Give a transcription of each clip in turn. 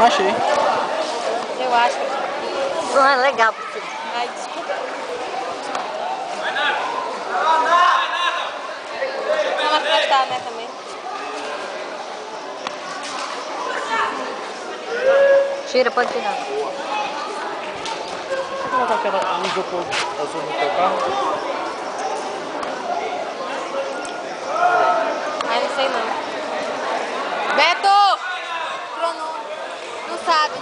Não achei. Eu acho. Não é legal pra você. Ai, desculpa. Ela prestar, né, também. Tira, pode tirar. Vou colocar aquela luz azul no teu carro. Ai, não sei não. Beto! Crono. Não sabe.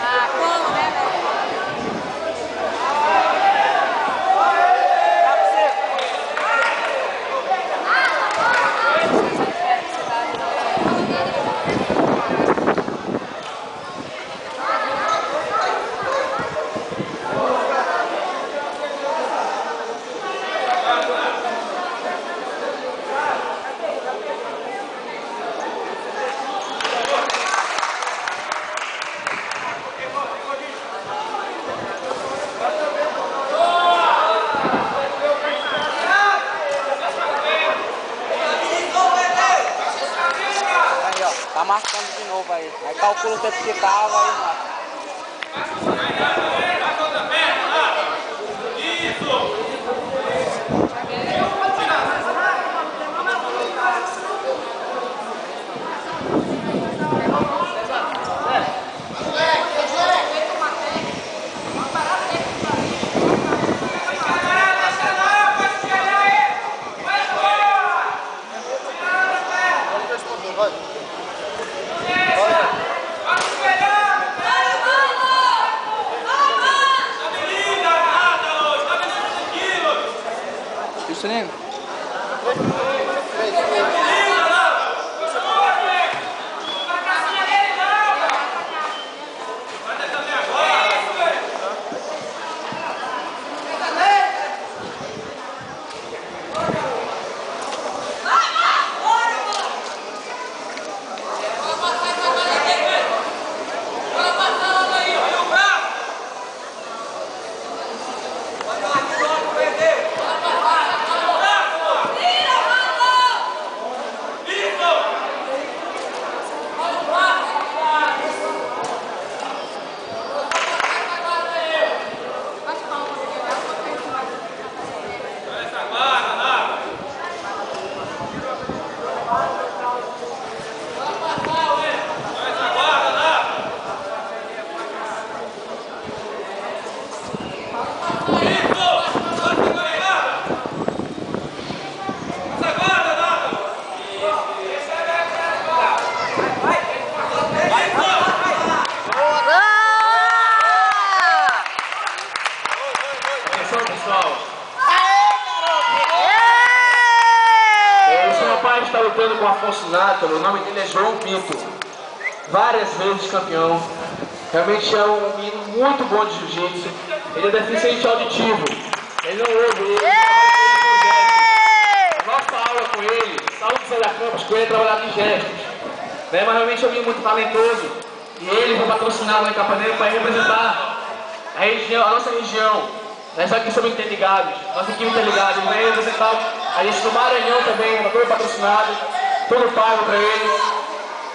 Ah, como, né, Aí, ó. Tá marcando de novo aí. Aí calcula o tempo que tava aí, marca. Juscelino? Pessoal, esse rapaz está lutando com o Afonso Nátalo, o nome dele é João Pinto, várias vezes campeão, realmente é um menino muito bom de jiu-jitsu, ele é deficiente auditivo, ele não ouve, ele a nossa aula com ele, Saulo Zé da Campos, com ele trabalhava em gestos, né? Mas realmente é um menino muito talentoso, e ele foi patrocinado lá em Capaneiro para representar a região, a nossa região. Nós aqui somos interligados, nossa equipe interligada, ele vai representar a gente no Maranhão também, todo patrocinado, tudo pago para ele,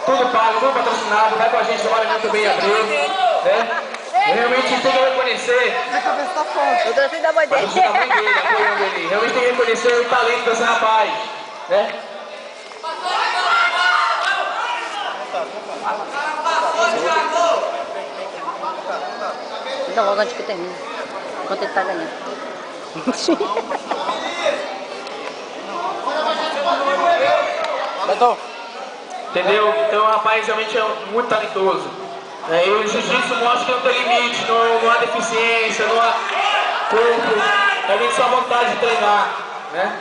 tudo pago, tudo patrocinado, vai com a gente no Maranhão também em abril, né? E realmente tem que reconhecer, Minha cabeça tá forte. Eu tô assim da mãe dele. apoiando ele, realmente tem que reconhecer o talento desse rapaz, né? Então logo antes que termine. Enquanto ele tá ganhando. Beto. Entendeu? Então o rapaz realmente é muito talentoso. E o jiu-jitsu mostra que não tem limite, não há deficiência, não há corpo, realmente só vontade de treinar, né?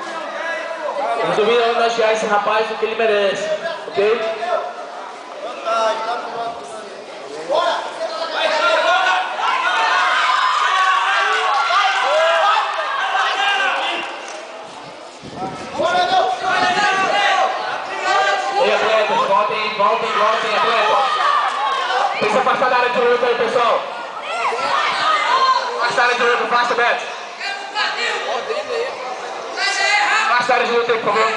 Eu resolvi homenagear esse rapaz porque ele merece, ok? Voltem, atleta. Tem que se afastar da área de luta aí, pessoal. Afastar área de luta, faça, Beto. Faça a área de luta aí, por favor.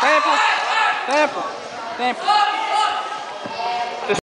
Tempo. Tempo. Tempo.